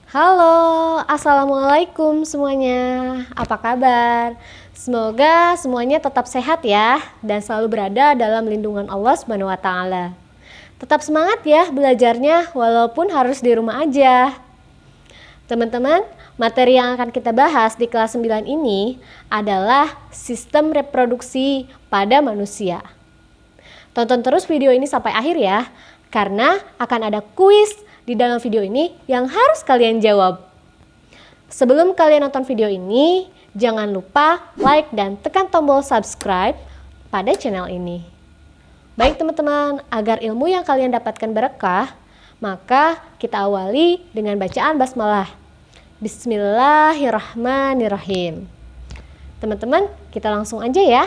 Halo, assalamualaikum semuanya. Apa kabar? Semoga semuanya tetap sehat ya dan selalu berada dalam lindungan Allah Subhanahu wa taala. Tetap semangat ya belajarnya walaupun harus di rumah aja. Teman-teman, materi yang akan kita bahas di kelas 9 ini adalah sistem reproduksi pada manusia. Tonton terus video ini sampai akhir ya, karena akan ada kuis di dalam video ini yang harus kalian jawab. Sebelum kalian nonton video ini, jangan lupa like dan tekan tombol subscribe pada channel ini. Baik teman-teman, agar ilmu yang kalian dapatkan berkah, maka kita awali dengan bacaan basmalah. Bismillahirrahmanirrahim. Teman-teman, kita langsung aja ya.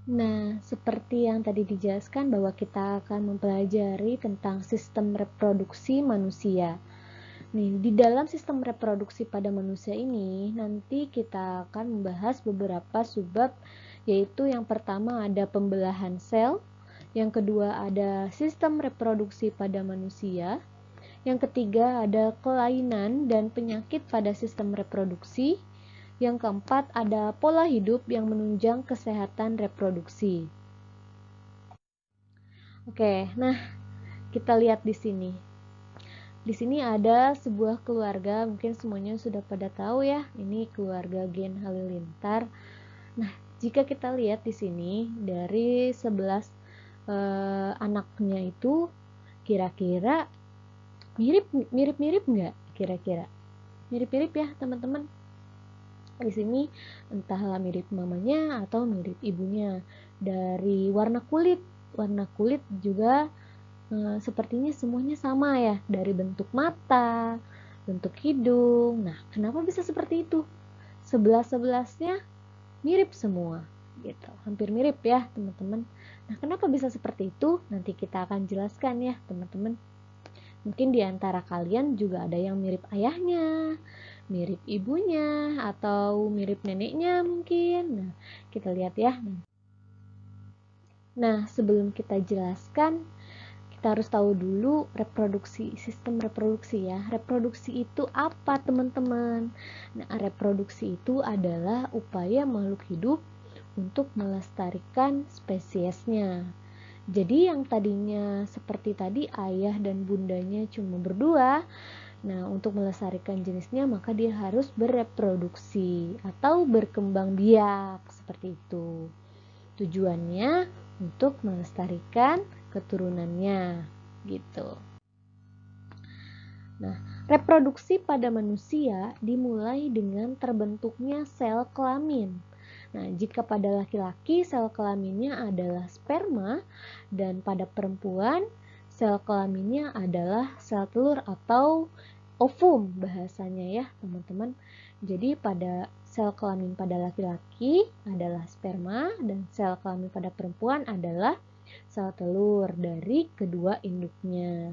Nah, seperti yang tadi dijelaskan bahwa kita akan mempelajari tentang sistem reproduksi manusia. Nih, di dalam sistem reproduksi pada manusia ini, nanti kita akan membahas beberapa subbab, yaitu yang pertama ada pembelahan sel, yang kedua ada sistem reproduksi pada manusia, yang ketiga ada kelainan dan penyakit pada sistem reproduksi, yang keempat, ada pola hidup yang menunjang kesehatan reproduksi. Oke, nah kita lihat di sini. Di sini ada sebuah keluarga, mungkin semuanya sudah pada tahu ya, ini keluarga Gen Halilintar. Nah, jika kita lihat di sini dari 11 anaknya itu kira-kira mirip nggak? Kira-kira mirip-mirip ya teman-teman. Di sini entahlah mirip mamanya atau mirip ibunya. Dari warna kulit juga sepertinya semuanya sama ya, dari bentuk mata, bentuk hidung. Nah, kenapa bisa seperti itu? 11-11-nya mirip semua gitu, hampir mirip ya teman-teman. Nah, kenapa bisa seperti itu? Nanti kita akan jelaskan ya teman-teman. Mungkin di antara kalian juga ada yang mirip ayahnya, mirip ibunya, atau mirip neneknya mungkin. Nah, kita lihat ya. Nah, sebelum kita jelaskan, kita harus tahu dulu sistem reproduksi ya. Reproduksi itu apa teman-teman? Nah, reproduksi itu adalah upaya makhluk hidup untuk melestarikan spesiesnya. Jadi yang tadinya seperti tadi ayah dan bundanya cuma berdua, nah untuk melestarikan jenisnya maka dia harus bereproduksi atau berkembang biak seperti itu. Tujuannya untuk melestarikan keturunannya gitu. Nah, reproduksi pada manusia dimulai dengan terbentuknya sel kelamin. Nah, jika pada laki-laki sel kelaminnya adalah sperma dan pada perempuan sel kelaminnya adalah sel telur atau ovum bahasanya ya, teman-teman. Jadi pada sel kelamin pada laki-laki adalah sperma dan sel kelamin pada perempuan adalah sel telur dari kedua induknya.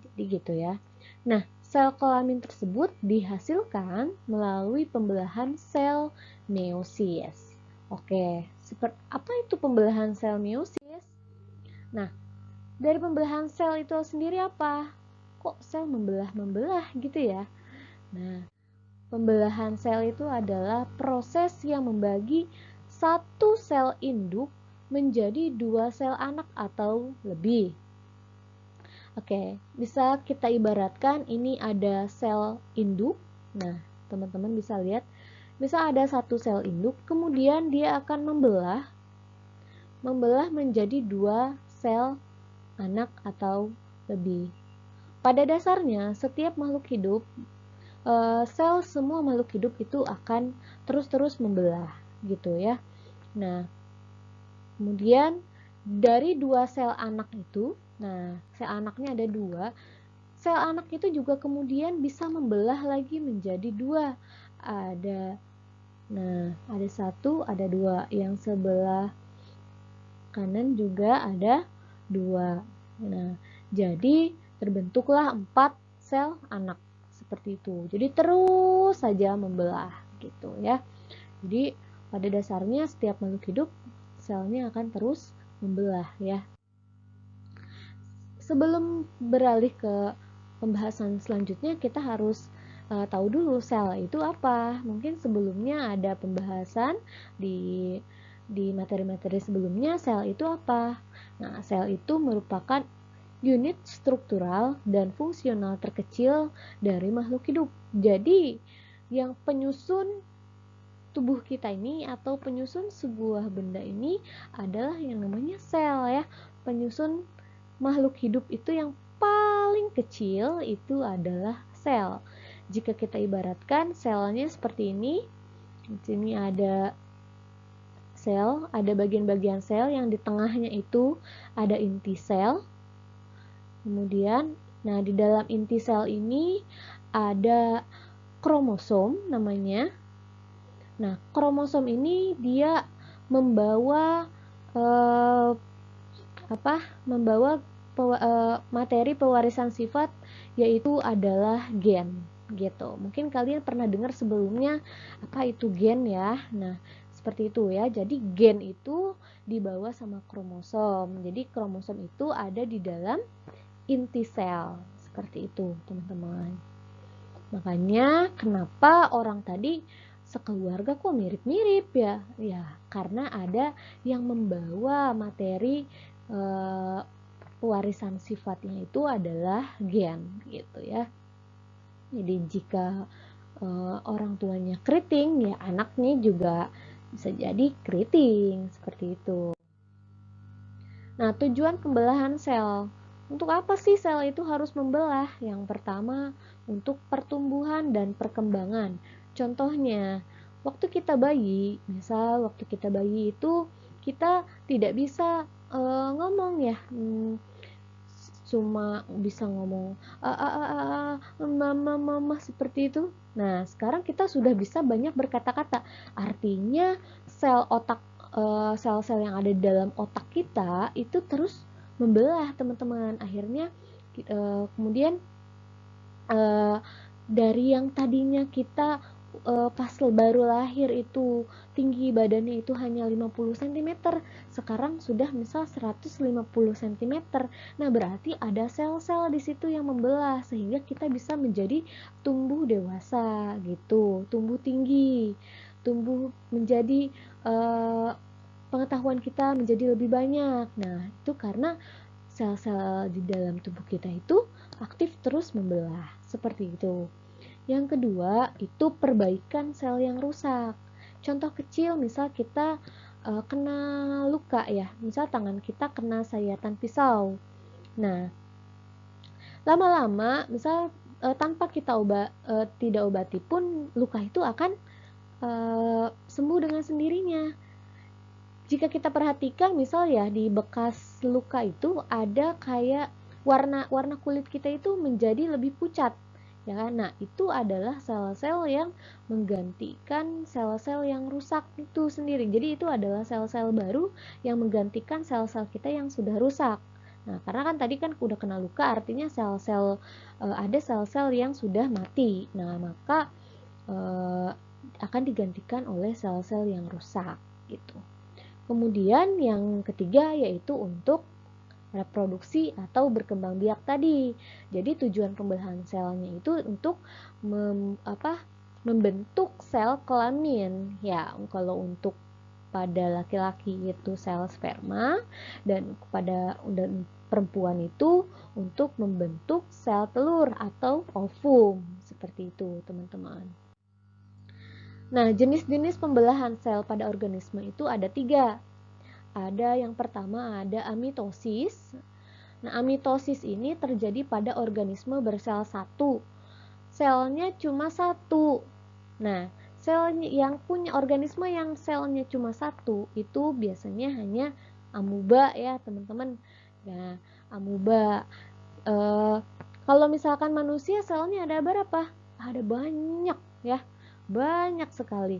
Jadi gitu ya. Nah, sel kelamin tersebut dihasilkan melalui pembelahan sel meiosis. Oke, apa itu pembelahan sel meiosis? Nah, dari pembelahan sel itu sendiri apa? Kok sel membelah gitu ya? Nah, pembelahan sel itu adalah proses yang membagi satu sel induk menjadi dua sel anak atau lebih. Oke, bisa kita ibaratkan ini ada sel induk. Nah, teman-teman bisa lihat, bisa ada satu sel induk, kemudian dia akan membelah menjadi dua sel anak atau lebih. Pada dasarnya, setiap makhluk hidup, semua makhluk hidup itu akan terus-terus membelah, gitu ya. Nah, kemudian dari dua sel anak itu, nah, sel anaknya ada dua. Sel anak itu juga kemudian bisa membelah lagi menjadi dua. Ada satu, ada dua. Yang sebelah kanan juga ada dua. Nah, jadi terbentuklah 4 sel anak seperti itu. Jadi terus saja membelah gitu ya. Jadi pada dasarnya setiap makhluk hidup selnya akan terus membelah ya. sebelum beralih ke pembahasan selanjutnya, kita harus tahu dulu sel itu apa. Mungkin sebelumnya ada pembahasan di materi-materi sebelumnya, sel itu apa. Nah, sel itu merupakan unit struktural dan fungsional terkecil dari makhluk hidup. Jadi, yang penyusun tubuh kita ini atau penyusun sebuah benda ini adalah yang namanya sel ya. Penyusun makhluk hidup itu yang paling kecil itu adalah sel. Jika kita ibaratkan selnya seperti ini, di sini ada sel, ada bagian-bagian sel yang di tengahnya itu ada inti sel. Kemudian, nah di dalam inti sel ini ada kromosom namanya. Nah, kromosom ini dia membawa materi pewarisan sifat, yaitu adalah gen gitu. Mungkin kalian pernah dengar sebelumnya apa itu gen ya. Nah, seperti itu ya. Jadi gen itu dibawa sama kromosom. Jadi kromosom itu ada di dalam inti sel. Seperti itu, teman-teman. Makanya kenapa orang tadi sekeluarga kok mirip-mirip ya? Ya, karena ada yang membawa materi pewarisan sifatnya itu adalah gen gitu ya. Jadi jika orang tuanya keriting, ya anaknya juga bisa jadi keriting seperti itu. Nah, tujuan pembelahan sel. Untuk apa sih sel itu harus membelah? Yang pertama, untuk pertumbuhan dan perkembangan. Contohnya, waktu kita bayi, misal waktu kita bayi itu kita tidak bisa ngomong ya, cuma bisa ngomong mama seperti itu. Nah, sekarang kita sudah bisa banyak berkata-kata. Artinya sel-sel yang ada di dalam otak kita itu terus membelah, teman-teman. Akhirnya kemudian dari yang tadinya kita pas baru lahir itu tinggi badannya itu hanya 50 cm, sekarang sudah misal 150 cm. Nah, berarti ada sel-sel di situ yang membelah sehingga kita bisa menjadi tumbuh dewasa gitu, tumbuh tinggi, tumbuh menjadi pengetahuan kita menjadi lebih banyak. Nah, itu karena sel-sel di dalam tubuh kita itu aktif terus membelah, seperti itu. Yang kedua, itu perbaikan sel yang rusak. Contoh kecil, misal kita kena luka ya, misal tangan kita kena sayatan pisau. Nah, lama-lama, misal tanpa kita tidak obati pun, luka itu akan sembuh dengan sendirinya. Jika kita perhatikan, misal ya di bekas luka itu ada kayak warna kulit kita itu menjadi lebih pucat. Ya kan? Nah, itu adalah sel-sel yang menggantikan sel-sel yang rusak itu sendiri. Jadi itu adalah sel-sel baru yang menggantikan sel-sel kita yang sudah rusak. Nah, karena kan tadi kan udah kena luka, artinya ada sel-sel yang sudah mati. Nah, maka akan digantikan oleh sel-sel yang rusak gitu. Kemudian yang ketiga yaitu untuk reproduksi atau berkembang biak tadi. Jadi tujuan pembelahan selnya itu untuk membentuk sel kelamin. Ya, kalau untuk pada laki-laki itu sel sperma, dan perempuan itu untuk membentuk sel telur atau ovum. Seperti itu, teman-teman. Nah, jenis-jenis pembelahan sel pada organisme itu ada 3. Ada yang pertama ada amitosis. Nah, amitosis ini terjadi pada organisme bersel satu. Selnya cuma satu. Nah, organisme yang selnya cuma satu itu biasanya hanya amuba ya, teman-teman. Nah, amuba. Kalau misalkan manusia selnya ada berapa? Ada banyak ya. Banyak sekali.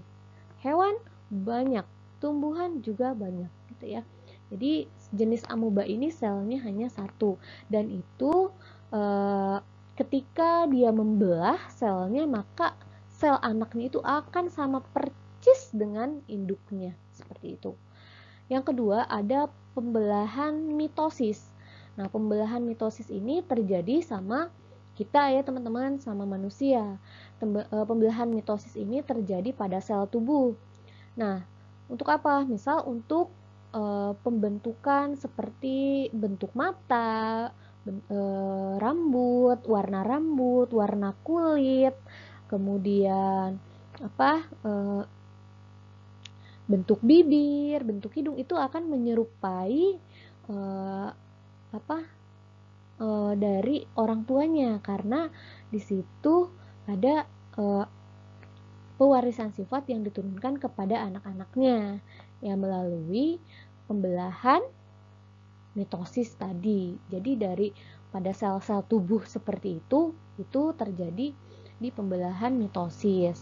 Hewan banyak, tumbuhan juga banyak. Ya. Jadi jenis amuba ini selnya hanya satu, dan itu ketika dia membelah selnya, maka sel anaknya itu akan sama percis dengan induknya, seperti itu. Yang kedua ada pembelahan mitosis. Nah, pembelahan mitosis ini terjadi sama kita ya teman-teman, sama manusia. Pembelahan mitosis ini terjadi pada sel tubuh. Nah, untuk apa? Misal untuk pembentukan seperti bentuk mata, rambut, warna kulit, kemudian bentuk bibir, bentuk hidung, itu akan menyerupai dari orang tuanya, karena di situ ada pewarisan sifat yang diturunkan kepada anak-anaknya ya melalui pembelahan mitosis tadi. Jadi dari pada sel-sel tubuh seperti itu terjadi di pembelahan mitosis.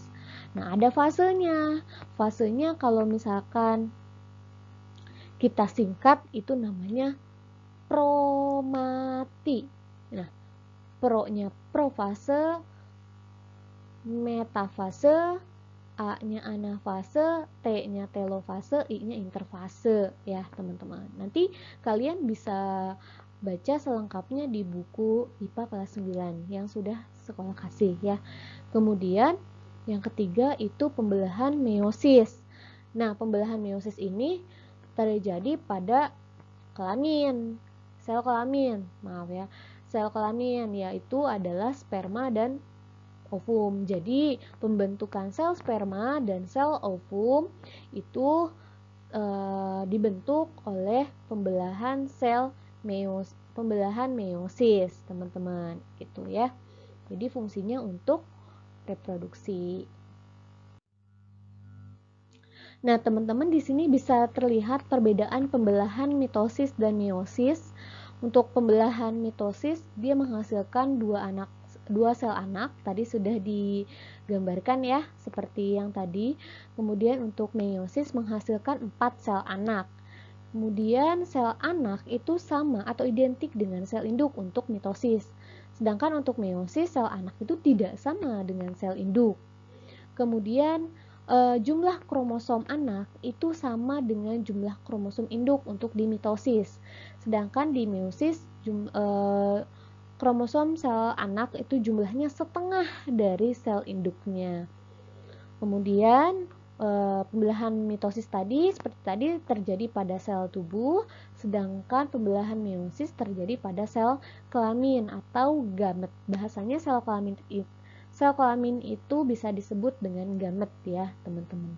Nah, ada fasenya. Fasenya kalau misalkan kita singkat itu namanya promati. Nah, pro-nya profase, metafase, A-nya anafase, T-nya telofase, I-nya interfase ya teman-teman. Nanti kalian bisa baca selengkapnya di buku IPA kelas 9 yang sudah sekolah kasih ya. Kemudian yang ketiga itu pembelahan meiosis. Nah, pembelahan meiosis ini terjadi pada kelamin, sel kelamin, sel kelamin yaitu adalah sperma dan ovum. Jadi pembentukan sel sperma dan sel ovum itu dibentuk oleh pembelahan meiosis, teman-teman, gitu ya. Jadi fungsinya untuk reproduksi. Nah, teman-teman di sini bisa terlihat perbedaan pembelahan mitosis dan meiosis. Untuk pembelahan mitosis dia menghasilkan dua sel anak, tadi sudah digambarkan ya seperti yang tadi. Kemudian untuk meiosis menghasilkan 4 sel anak. Kemudian sel anak itu sama atau identik dengan sel induk untuk mitosis. Sedangkan untuk meiosis sel anak itu tidak sama dengan sel induk. Kemudian jumlah kromosom anak itu sama dengan jumlah kromosom induk untuk di mitosis. Sedangkan di meiosis kromosom sel anak itu jumlahnya setengah dari sel induknya. Kemudian pembelahan mitosis tadi seperti tadi terjadi pada sel tubuh, sedangkan pembelahan meiosis terjadi pada sel kelamin atau gamet. Bahasanya sel kelamin itu bisa disebut dengan gamet ya, teman-teman.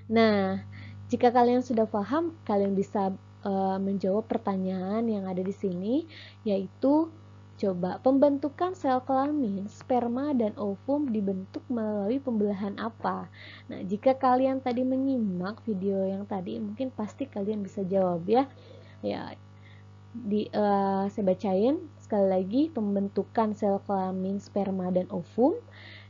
Nah, jika kalian sudah paham, kalian bisa menjawab pertanyaan yang ada di sini, yaitu coba pembentukan sel kelamin, sperma dan ovum dibentuk melalui pembelahan apa? Nah, jika kalian tadi menyimak video yang tadi, mungkin pasti kalian bisa jawab ya. Saya bacain sekali lagi, pembentukan sel kelamin, sperma dan ovum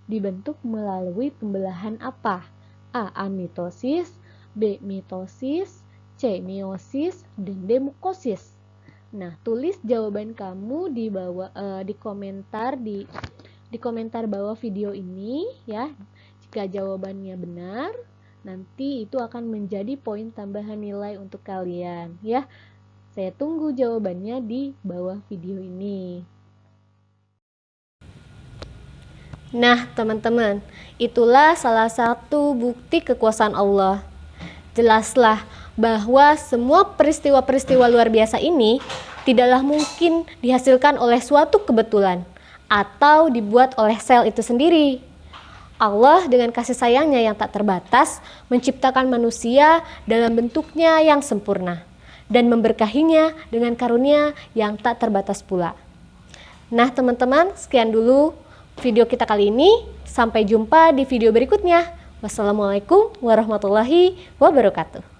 dibentuk melalui pembelahan apa? A. Amitosis, B. Mitosis, C. Meiosis, dan D. Mukosis. Nah, tulis jawaban kamu di bawah di komentar bawah video ini ya. Jika jawabannya benar, nanti itu akan menjadi poin tambahan nilai untuk kalian ya. Saya tunggu jawabannya di bawah video ini. Nah, teman-teman, itulah salah satu bukti kekuasaan Allah. Jelaslah bahwa semua peristiwa-peristiwa luar biasa ini tidaklah mungkin dihasilkan oleh suatu kebetulan atau dibuat oleh sel itu sendiri. Allah dengan kasih sayangnya yang tak terbatas menciptakan manusia dalam bentuknya yang sempurna dan memberkahinya dengan karunia yang tak terbatas pula. Nah teman-teman, sekian dulu video kita kali ini. Sampai jumpa di video berikutnya. Wassalamualaikum warahmatullahi wabarakatuh.